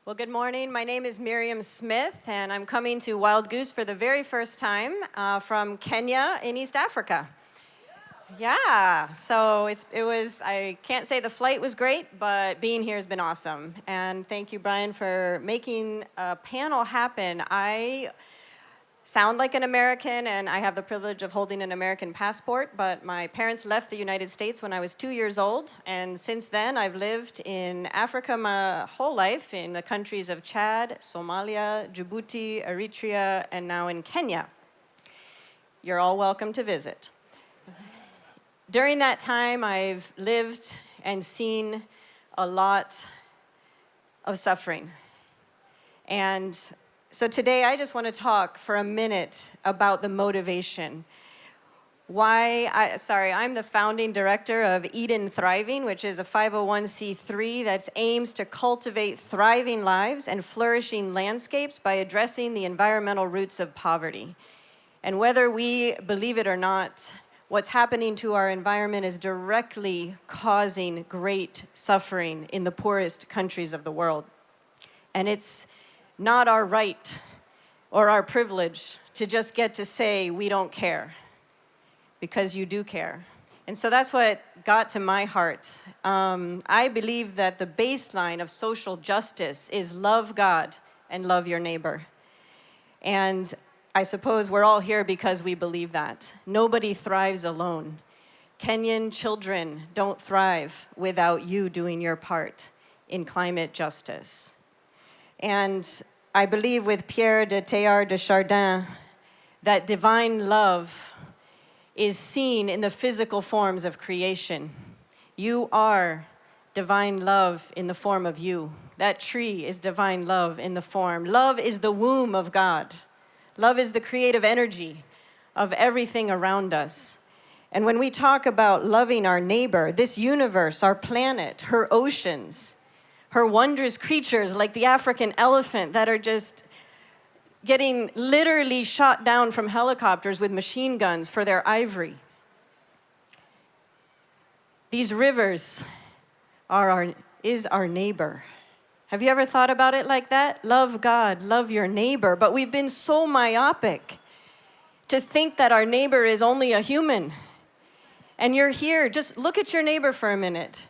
Well, good morning. My name is Miriam Smith, and I'm coming to Wild Goose for the very first time from Kenya in East Africa. Yeah, so I can't say the flight was great, but being here has been awesome. And thank you, Brian, for making a panel happen. I sound like an American, and I have the privilege of holding an American passport, but my parents left the United States when I was 2 years old, and since then I've lived in Africa my whole life, in the countries of Chad, Somalia, Djibouti, Eritrea, and now in Kenya. You're all welcome to visit. During that time, I've lived and seen a lot of suffering. And so today, I just want to talk for a minute about the motivation. I'm the founding director of Eden Thriving, which is a 501c3 that aims to cultivate thriving lives and flourishing landscapes by addressing the environmental roots of poverty. And whether we believe it or not, what's happening to our environment is directly causing great suffering in the poorest countries of the world. And it's not our right or our privilege to just get to say we don't care, because you do care. And so that's what got to my heart. I believe that the baseline of social justice is love God and love your neighbor. And I suppose we're all here because we believe that. Nobody thrives alone. Kenyan children don't thrive without you doing your part in climate justice. And I believe with Pierre de Teilhard de Chardin that divine love is seen in the physical forms of creation. You are divine love in the form of you. That tree is divine love in the form. Love is the womb of God. Love is the creative energy of everything around us. And when we talk about loving our neighbor, this universe, our planet, her oceans, her wondrous creatures like the African elephant that are just getting literally shot down from helicopters with machine guns for their ivory. These rivers is our neighbor. Have you ever thought about it like that? Love God, love your neighbor. But we've been so myopic to think that our neighbor is only a human. And you're here, just look at your neighbor for a minute.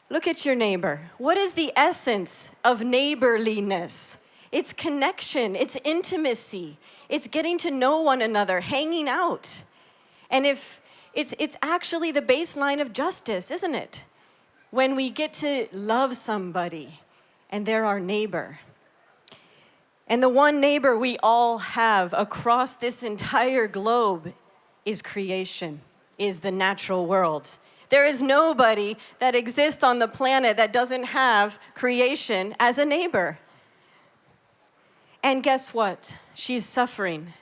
Look at your neighbor. What is the essence of neighborliness? It's connection, it's intimacy, it's getting to know one another, hanging out. And if it's actually the baseline of justice, isn't it? When we get to love somebody and they're our neighbor. And the one neighbor we all have across this entire globe is creation, is the natural world. There is nobody that exists on the planet that doesn't have creation as a neighbor. And guess what? She's suffering.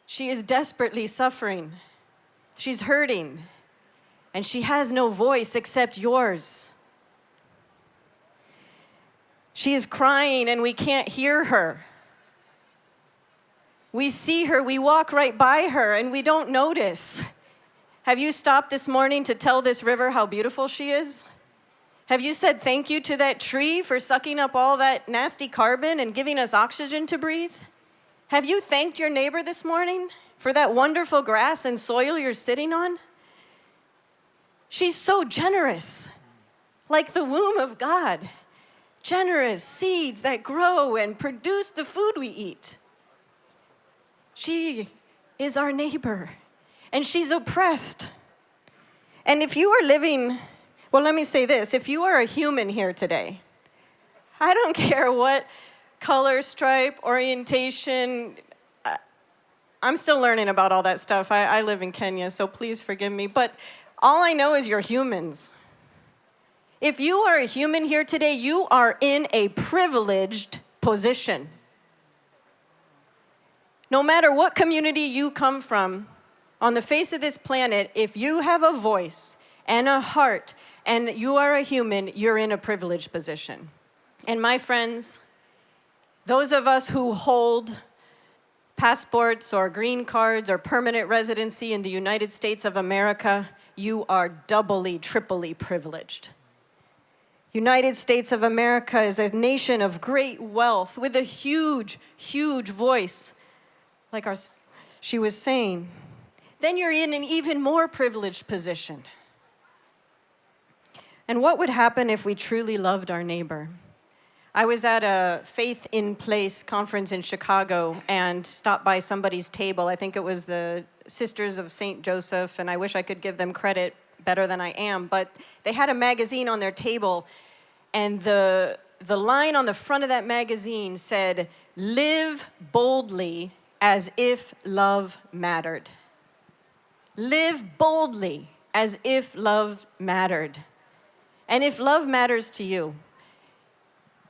She is desperately suffering. She's hurting. And she has no voice except yours. She is crying and we can't hear her. We see her, we walk right by her, and we don't notice. Have you stopped this morning to tell this river how beautiful she is? Have you said thank you to that tree for sucking up all that nasty carbon and giving us oxygen to breathe? Have you thanked your neighbor this morning for that wonderful grass and soil you're sitting on? She's so generous, like the womb of God. Generous seeds that grow and produce the food we eat. She is our neighbor. And she's oppressed. And if you are living, well, let me say this. If you are a human here today, I don't care what color, stripe, orientation. I'm still learning about all that stuff. I live in Kenya, so please forgive me. But all I know is you're humans. If you are a human here today, you are in a privileged position. No matter what community you come from, on the face of this planet, if you have a voice and a heart and you are a human, you're in a privileged position. And my friends, those of us who hold passports or green cards or permanent residency in the United States of America, you are doubly, triply privileged. United States of America is a nation of great wealth with a huge, huge voice, like she was saying. Then you're in an even more privileged position. And what would happen if we truly loved our neighbor? I was at a Faith in Place conference in Chicago and stopped by somebody's table. I think it was the Sisters of St. Joseph, and I wish I could give them credit better than I am, but they had a magazine on their table, and the line on the front of that magazine said, "Live boldly as if love mattered." Live boldly as if love mattered. And if love matters to you,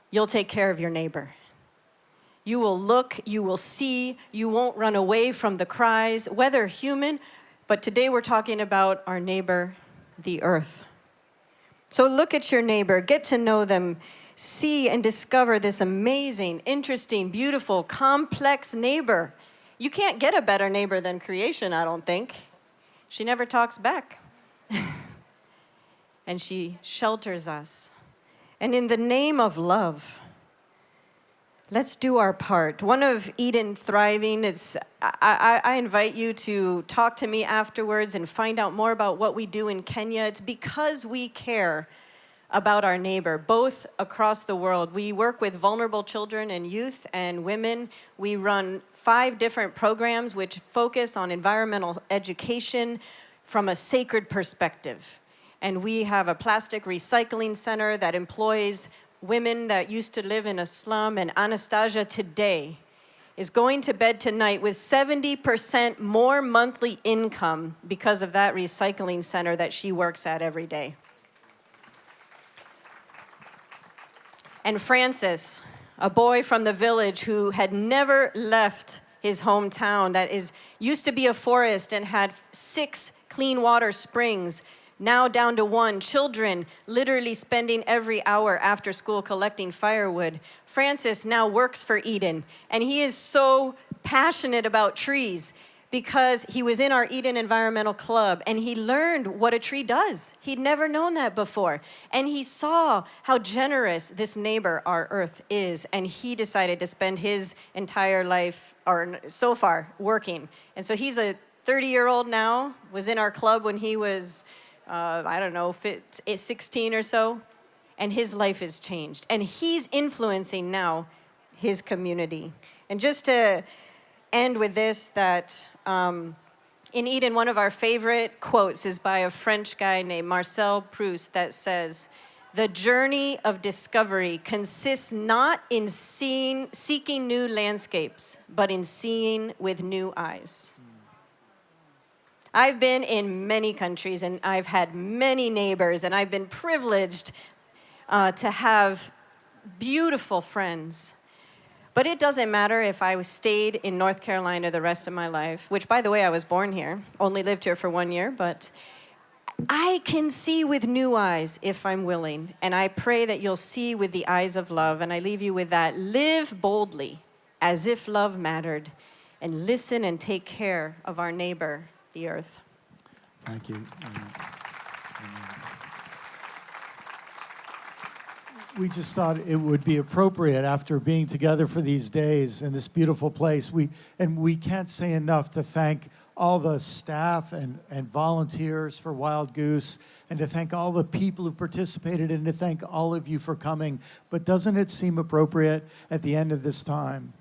you'll take care of your neighbor. You will look, you will see, you won't run away from the cries, whether human, but today we're talking about our neighbor, the earth. So look at your neighbor, get to know them, see and discover this amazing, interesting, beautiful, complex neighbor. You can't get a better neighbor than creation, I don't think. She never talks back. And she shelters us. And in the name of love, let's do our part. One of Eden Thriving, I invite you to talk to me afterwards and find out more about what we do in Kenya. It's because we care about our neighbor, both across the world. We work with vulnerable children and youth and women. We run 5 different programs which focus on environmental education from a sacred perspective. And we have a plastic recycling center that employs women that used to live in a slum, and Anastasia today is going to bed tonight with 70% more monthly income because of that recycling center that she works at every day. And Francis, a boy from the village who had never left his hometown, that used to be a forest and had 6 clean water springs, now down to 1, children literally spending every hour after school collecting firewood. Francis now works for Eden, and he is so passionate about trees because he was in our Eden Environmental Club, and he learned what a tree does. He'd never known that before, and he saw how generous this neighbor, our earth, is, and he decided to spend his entire life, or so far, working. And so he's a 30-year-old now, was in our club when he was 16 or so, and his life has changed. And he's influencing now his community. And just to end with this, that in Eden, one of our favorite quotes is by a French guy named Marcel Proust that says, "The journey of discovery consists not in seeking new landscapes, but in seeing with new eyes." I've been in many countries, and I've had many neighbors, and I've been privileged to have beautiful friends. But it doesn't matter if I stayed in North Carolina the rest of my life, which, by the way, I was born here, only lived here for 1 year, but I can see with new eyes if I'm willing, and I pray that you'll see with the eyes of love, and I leave you with that. Live boldly as if love mattered, and listen and take care of our neighbor, the earth. Thank you. We just thought it would be appropriate after being together for these days in this beautiful place. We can't say enough to thank all the staff and volunteers for Wild Goose, and to thank all the people who participated, and to thank all of you for coming. But doesn't it seem appropriate at the end of this time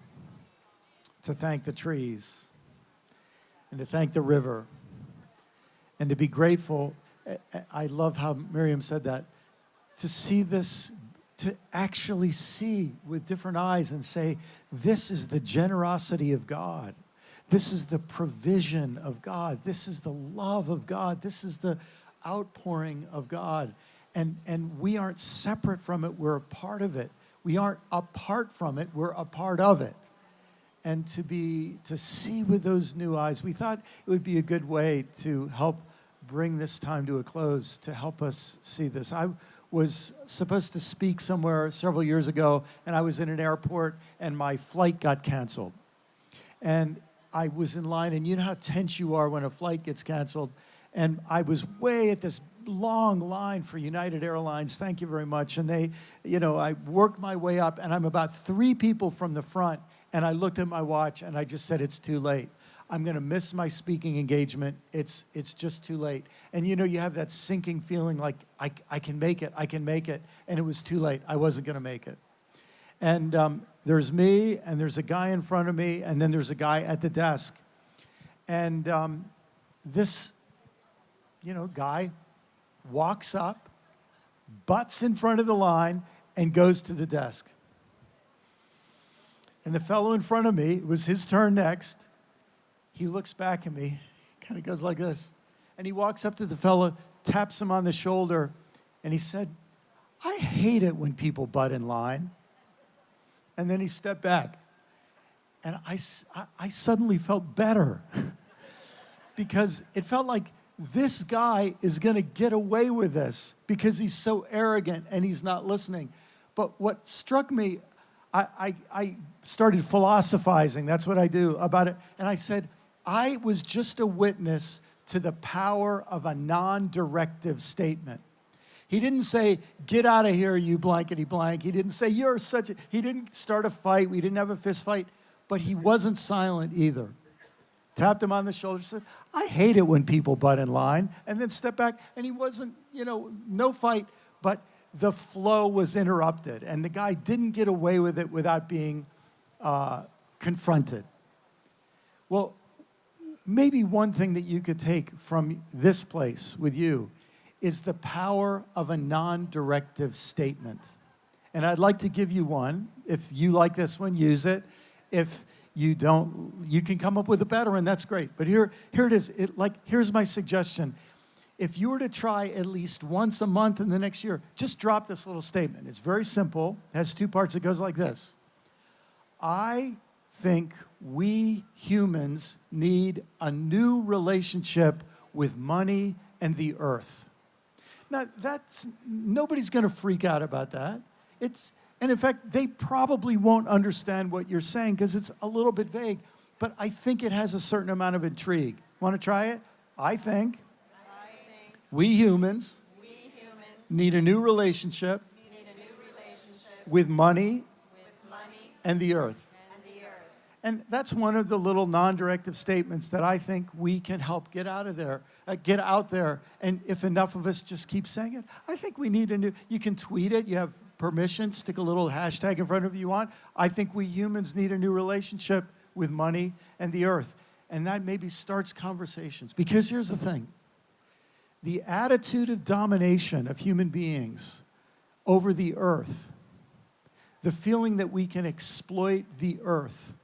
to thank the trees, and to thank the river, and to be grateful? I love how Miriam said that, to see this, to actually see with different eyes and say, this is the generosity of God. This is the provision of God. This is the love of God. This is the outpouring of God. And we aren't separate from it, we're a part of it. We aren't apart from it, we're a part of it. And to see with those new eyes, we thought it would be a good way to help bring this time to a close, to help us see this. I was supposed to speak somewhere several years ago, and I was in an airport, and my flight got canceled. And I was in line, and you know how tense you are when a flight gets canceled. And I was way at this long line for United Airlines. Thank you very much. And they, I worked my way up, and I'm about 3 people from the front, and I looked at my watch, and I just said, it's too late. I'm going to miss my speaking engagement. It's just too late. And you have that sinking feeling like, I can make it, and it was too late. I wasn't going to make it. And there's me, and there's a guy in front of me, and then there's a guy at the desk. And this, guy walks up, butts in front of the line, and goes to the desk. And the fellow in front of me, it was his turn next. He looks back at me, kind of goes like this. And he walks up to the fellow, taps him on the shoulder, and he said, I hate it when people butt in line. And then he stepped back. And I suddenly felt better because it felt like this guy is going to get away with this because he's so arrogant and he's not listening. But what struck me, I started philosophizing, that's what I do, about it. And I said, I was just a witness to the power of a non-directive statement. He didn't say, get out of here, you blankety blank. He didn't say, you're such a... He didn't start a fight. We didn't have a fist fight. But he wasn't silent either. Tapped him on the shoulder, said, I hate it when people butt in line. And then stepped back, and he wasn't, no fight. But the flow was interrupted. And the guy didn't get away with it without being confronted. Well, maybe one thing that you could take from this place with you is the power of a non-directive statement. And I'd like to give you one. If you like this one, use it. If you don't, you can come up with a better one, that's great. But here it is. Here's my suggestion. If you were to try at least once a month in the next year, just drop this little statement. It's very simple. It has 2 parts. It goes like this. I think we humans need a new relationship with money and the earth. Now, nobody's going to freak out about that. And in fact, they probably won't understand what you're saying because it's a little bit vague, but I think it has a certain amount of intrigue. Want to try it? I think we humans need a new relationship with money and the earth. And that's one of the little non-directive statements that I think we can help get out there. And if enough of us just keep saying it, I think we need a new, you can tweet it, you have permission, stick a little hashtag in front of you want. I think we humans need a new relationship with money and the earth. And that maybe starts conversations. Because here's the thing. The attitude of domination of human beings over the earth, the feeling that we can exploit the earth,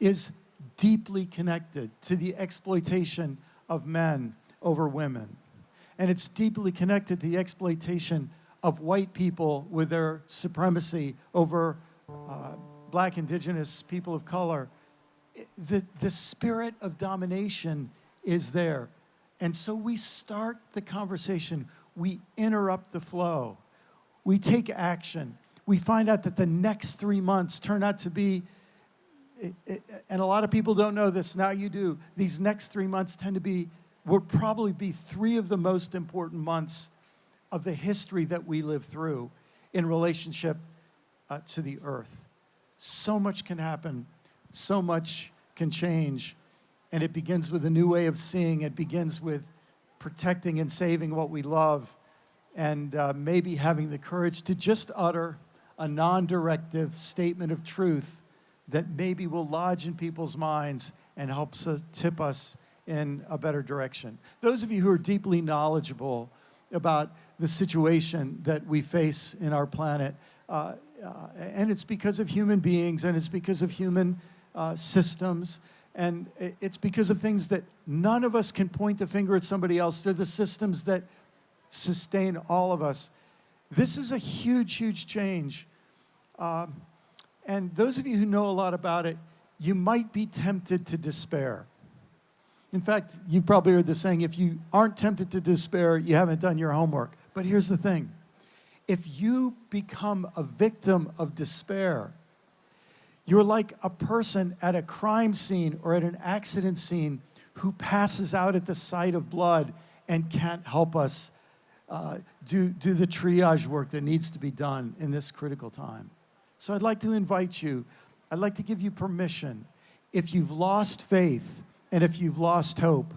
is deeply connected to the exploitation of men over women. And it's deeply connected to the exploitation of white people with their supremacy over black, indigenous, people of color. The spirit of domination is there. And so we start the conversation. We interrupt the flow. We take action. We find out that the next 3 months turn out to be, and a lot of people don't know this, now you do. These next 3 months will probably be 3 of the most important months of the history that we live through in relationship to the earth. So much can happen, so much can change, and it begins with a new way of seeing. It begins with protecting and saving what we love, and maybe having the courage to just utter a non-directive statement of truth that maybe will lodge in people's minds and helps tip us in a better direction. Those of you who are deeply knowledgeable about the situation that we face in our planet, and it's because of human beings, and it's because of human systems, and it's because of things that none of us can point the finger at somebody else. They're the systems that sustain all of us. This is a huge, huge change. And those of you who know a lot about it, you might be tempted to despair. In fact, you've probably heard the saying, if you aren't tempted to despair, you haven't done your homework. But here's the thing. If you become a victim of despair, you're like a person at a crime scene or at an accident scene who passes out at the sight of blood and can't help us do the triage work that needs to be done in this critical time. So I'd like to invite you, I'd like to give you permission. If you've lost faith and if you've lost hope,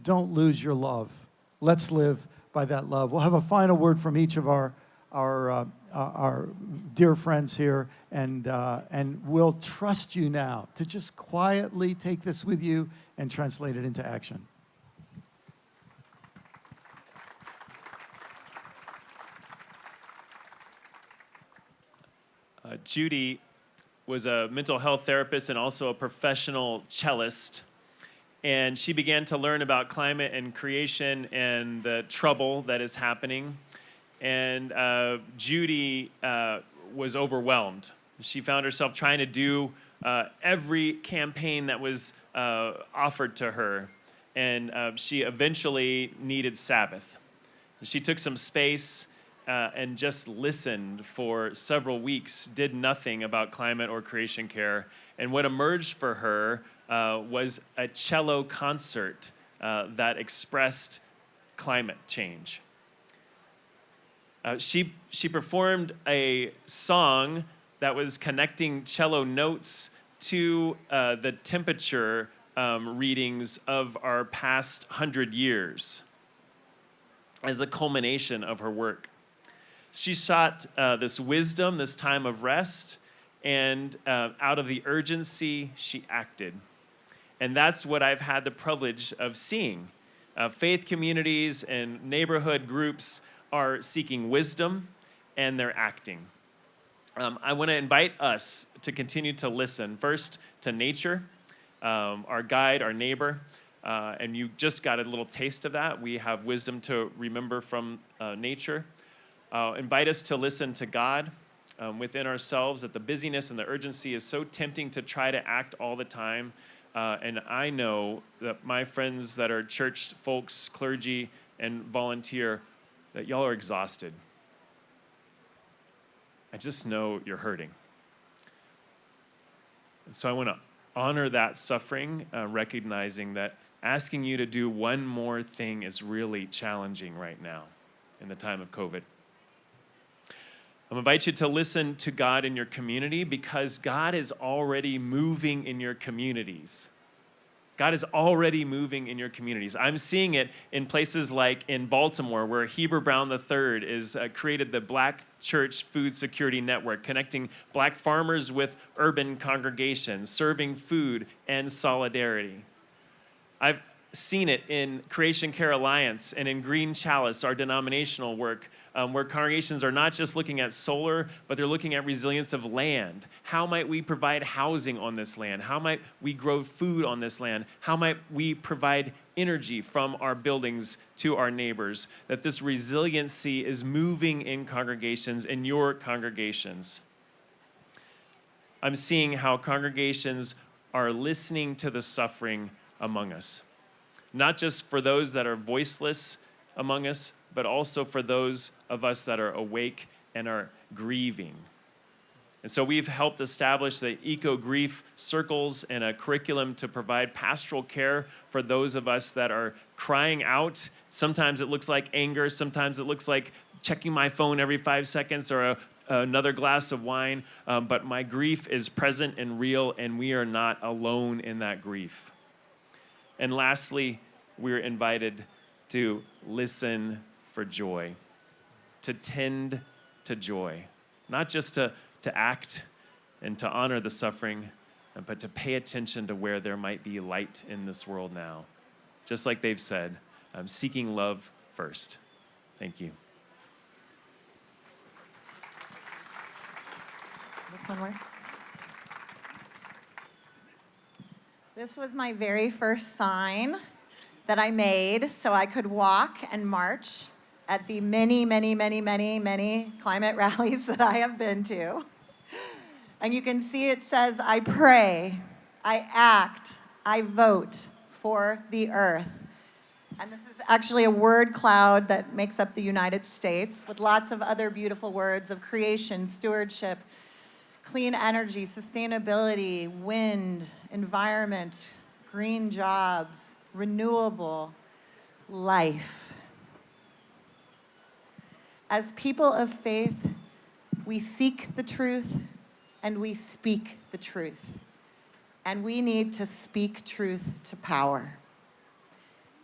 don't lose your love. Let's live by that love. We'll have a final word from each of our dear friends here, and we'll trust you now to just quietly take this with you and translate it into action. Judy was a mental health therapist and also a professional cellist. And she began to learn about climate and creation and the trouble that is happening. And Judy was overwhelmed. She found herself trying to do every campaign that was offered to her. And she eventually needed Sabbath. She took some space and just listened for several weeks, did nothing about climate or creation care. And what emerged for her was a cello concert that expressed climate change. She performed a song that was connecting cello notes to the temperature readings of our past 100 years as a culmination of her work. She sought this wisdom, this time of rest, and out of the urgency, she acted. And that's what I've had the privilege of seeing. Faith communities and neighborhood groups are seeking wisdom, and they're acting. I want to invite us to continue to listen, first to nature, our guide, our neighbor, and you just got a little taste of that. We have wisdom to remember from nature. Invite us to listen to God within ourselves, that the busyness and the urgency is so tempting to try to act all the time. And I know that my friends that are church folks, clergy, and volunteer, that y'all are exhausted. I just know you're hurting. And so I want to honor that suffering, recognizing that asking you to do one more thing is really challenging right now in the time of COVID. I'm going to invite you to listen to God in your community, because God is already moving in your communities. God is already moving in your communities. I'm seeing it in places like in Baltimore, where Heber Brown III is created the Black Church Food Security Network, connecting Black farmers with urban congregations, serving food and solidarity. I've seen it in Creation Care Alliance and in Green Chalice, our denominational work, where congregations are not just looking at solar, but they're looking at resilience of land. How might we provide housing on this land? How might we grow food on this land? How might we provide energy from our buildings to our neighbors? That this resiliency is moving in congregations, in your congregations. I'm seeing how congregations are listening to the suffering among us. Not just for those that are voiceless among us, but also for those of us that are awake and are grieving. And so we've helped establish the eco-grief circles and a curriculum to provide pastoral care for those of us that are crying out. Sometimes it looks like anger. Sometimes it looks like checking my phone every 5 seconds or another glass of wine. But my grief is present and real, and we are not alone in that grief. And lastly, we're invited to listen for joy, to tend to joy, not just to act and to honor the suffering, but to pay attention to where there might be light in this world now. Just like they've said, I'm seeking love first. Thank you. This one work? This was my very first sign that I made so I could walk and march at the many climate rallies that I have been to. And you can see it says, I pray, I act, I vote for the earth. And this is actually a word cloud that makes up the United States, with lots of other beautiful words of creation, stewardship, clean energy, sustainability, wind, environment, green jobs, renewable, life. As people of faith, we seek the truth and we speak the truth. And we need to speak truth to power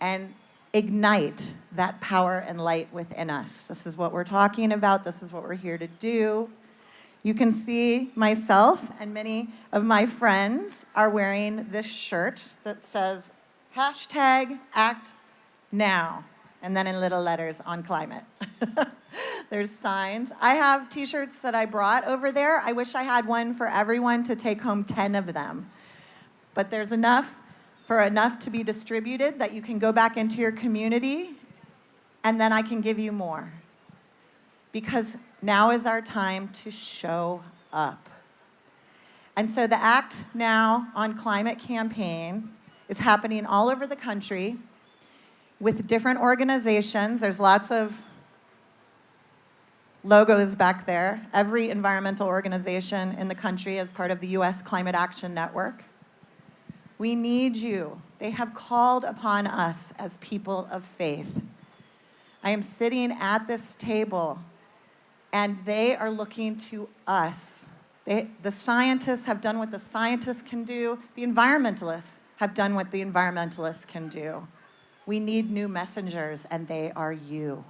and ignite that power and light within us. This is what we're talking about. This is what we're here to do. You can see myself and many of my friends are wearing this shirt that says #ActNow, and then in little letters on climate. There's signs. I have t-shirts that I brought over there. I wish I had one for everyone to take home 10 of them. But there's enough to be distributed that you can go back into your community, and then I can give you more. Because now is our time to show up. And so the Act Now on Climate campaign is happening all over the country with different organizations. There's lots of logos back there. Every environmental organization in the country is part of the U.S. Climate Action Network. We need you. They have called upon us as people of faith. I am sitting at this table, and they are looking to us. The scientists have done what the scientists can do. The environmentalists have done what the environmentalists can do. We need new messengers, and they are you.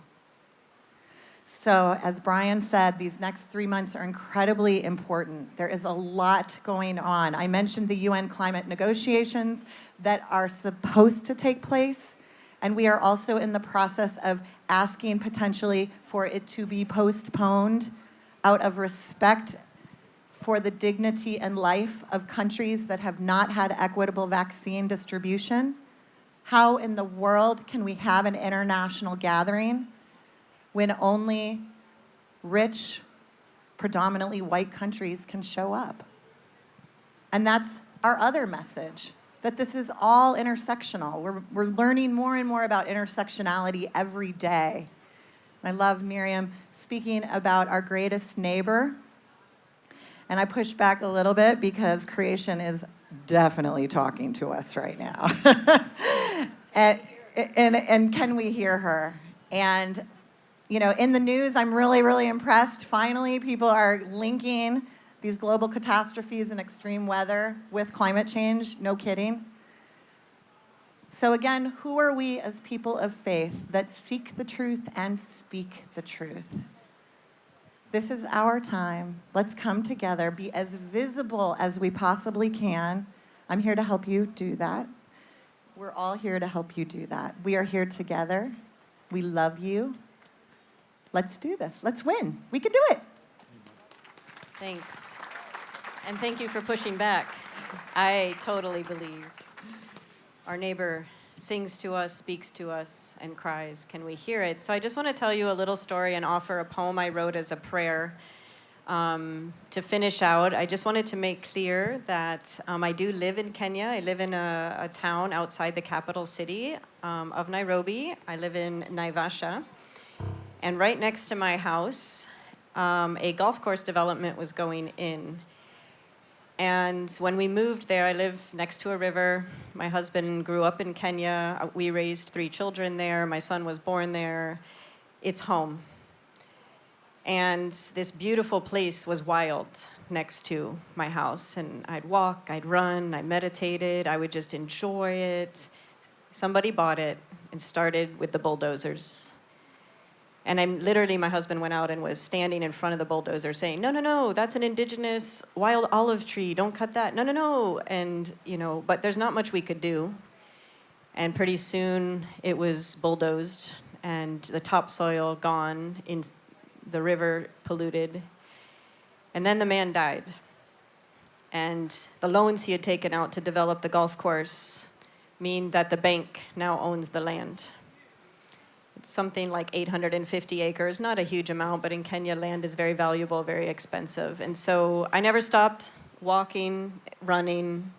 So, as Brian said, these next 3 months are incredibly important. There is a lot going on. I mentioned the UN climate negotiations that are supposed to take place, and we are also in the process of asking potentially for it to be postponed out of respect for the dignity and life of countries that have not had equitable vaccine distribution. How in the world can we have an international gathering when only rich, predominantly white countries can show up? And that's our other message, that this is all intersectional. We're learning more and more about intersectionality every day. I love Miriam speaking about our greatest neighbor. And I push back a little bit because creation is definitely talking to us right now. and can we hear her? And you know, in the news, I'm really, really impressed. Finally, people are linking these global catastrophes and extreme weather with climate change. No kidding. So again, who are we as people of faith that seek the truth and speak the truth? This is our time. Let's come together, be as visible as we possibly can. I'm here to help you do that. We're all here to help you do that. We are here together. We love you. Let's do this. Let's win. We can do it. Thanks. And thank you for pushing back. I totally believe our neighbor sings to us, speaks to us, and cries. Can we hear it? So I just want to tell you a little story and offer a poem I wrote as a prayer to finish out. I just wanted to make clear that I do live in Kenya. I live in a town outside the capital city of Nairobi. I live in Naivasha. And right next to my house, a golf course development was going in. And when we moved there, I live next to a river. My husband grew up in Kenya. We raised 3 children there. My son was born there. It's home. And this beautiful place was wild next to my house. And I'd walk, I'd run, I meditated, I would just enjoy it. Somebody bought it and started with the bulldozers. And my husband went out and was standing in front of the bulldozer saying, no, that's an indigenous wild olive tree. Don't cut that. No. And, but there's not much we could do. And pretty soon it was bulldozed and the topsoil gone, in the river polluted. And then the man died. And the loans he had taken out to develop the golf course mean that the bank now owns the land. It's something like 850 acres, not a huge amount, but in Kenya, land is very valuable, very expensive. And so I never stopped walking, running.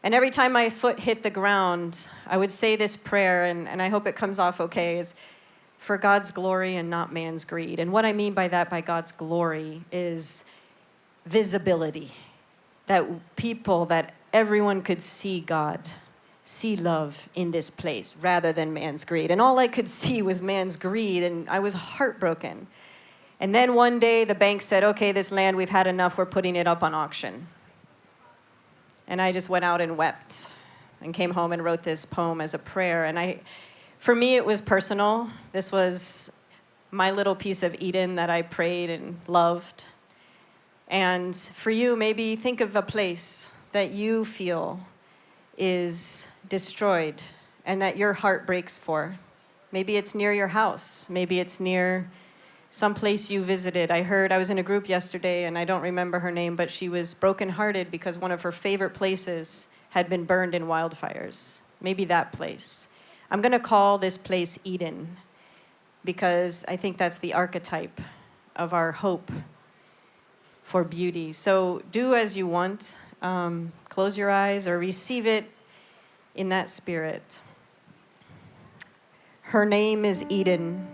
And every time my foot hit the ground, I would say this prayer, and I hope it comes off okay, is for God's glory and not man's greed. And what I mean by that, by God's glory, is visibility. That everyone could see God. see love in this place rather than man's greed. And all I could see was man's greed, and I was heartbroken. And then one day the bank said, okay, this land, we've had enough, we're putting it up on auction. And I just went out and wept and came home and wrote this poem as a prayer. And for me, it was personal. This was my little piece of Eden that I prayed and loved. And for you, maybe think of a place that you feel is destroyed and that your heart breaks for. Maybe it's near your house. Maybe it's near some place you visited. I was in a group yesterday, and I don't remember her name, but she was brokenhearted because one of her favorite places had been burned in wildfires. Maybe that place. I'm going to call this place Eden because I think that's the archetype of our hope for beauty. So do as you want. Close your eyes or receive it in that spirit. Her name is Eden,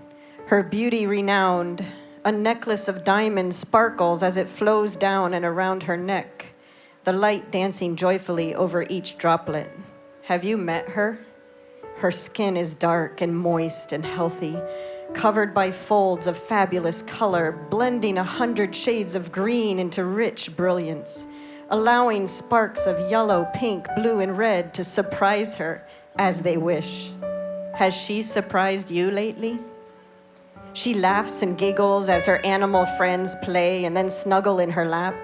her beauty renowned. A necklace of diamonds sparkles as it flows down and around her neck, the light dancing joyfully over each droplet. Have you met her? Her skin is dark and moist and healthy, covered by folds of fabulous color, blending 100 shades of green into rich brilliance, allowing sparks of yellow, pink, blue, and red to surprise her as they wish. Has she surprised you lately? She laughs and giggles as her animal friends play and then snuggle in her lap.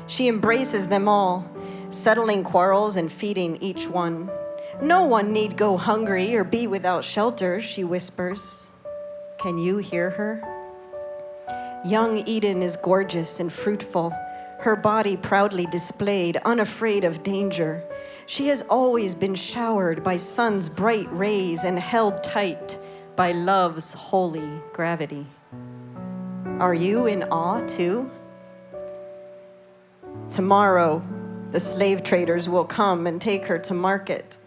She embraces them all, settling quarrels and feeding each one. No one need go hungry or be without shelter, she whispers. Can you hear her? Young Eden is gorgeous and fruitful, her body proudly displayed, unafraid of danger. She has always been showered by sun's bright rays and held tight by love's holy gravity. Are you in awe too? Tomorrow, the slave traders will come and take her to market.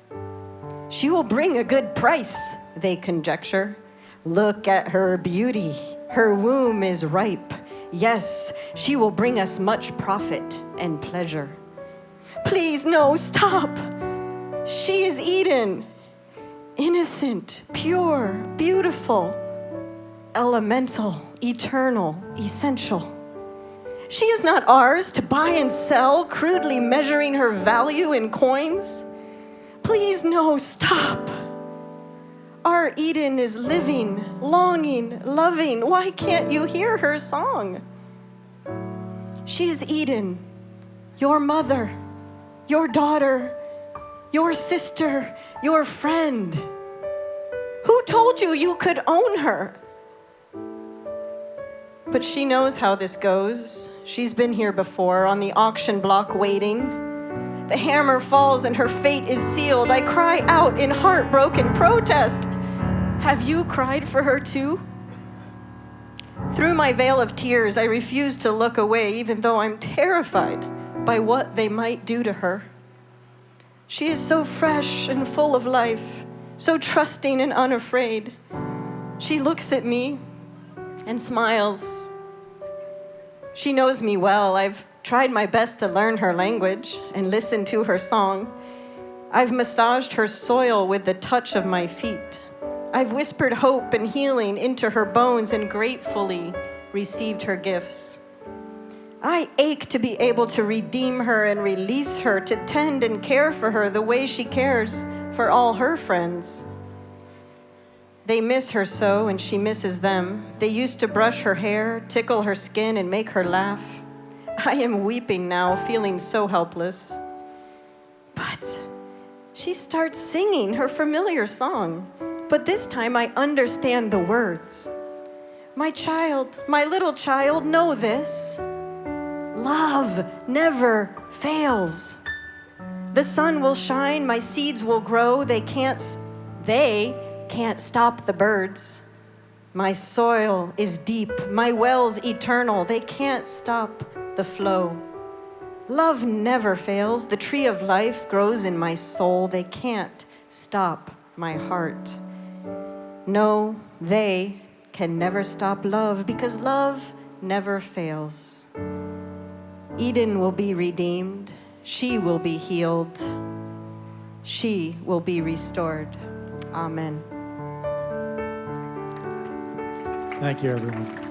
She will bring a good price, they conjecture. Look at her beauty. Her womb is ripe. Yes, she will bring us much profit and pleasure. Please, no, stop. She is Eden. Innocent, pure, beautiful, elemental, eternal, essential. She is not ours to buy and sell, crudely measuring her value in coins. Please, no, stop. Our Eden is living, longing, loving. Why can't you hear her song? She is Eden, your mother, your daughter, your sister, your friend. Who told you you could own her? But she knows how this goes. She's been here before, on the auction block waiting. The hammer falls and her fate is sealed. I cry out in heartbroken protest. Have you cried for her too? Through my veil of tears, I refuse to look away, even though I'm terrified by what they might do to her. She is so fresh and full of life, so trusting and unafraid. She looks at me and smiles. She knows me well. I've tried my best to learn her language and listen to her song. I've massaged her soil with the touch of my feet. I've whispered hope and healing into her bones and gratefully received her gifts. I ache to be able to redeem her and release her, to tend and care for her the way she cares for all her friends. They miss her so, and she misses them. They used to brush her hair, tickle her skin, and make her laugh. I am weeping now, feeling so helpless. But she starts singing her familiar song. But this time I understand the words. My child, my little child, know this. Love never fails. The sun will shine, my seeds will grow. They can't stop the birds. My soil is deep, my well's eternal. They can't stop the flow. Love never fails. The tree of life grows in my soul. They can't stop my heart. No, they can never stop love because love never fails. Eden will be redeemed. She will be healed. she will be restored. Amen. Thank you, everyone.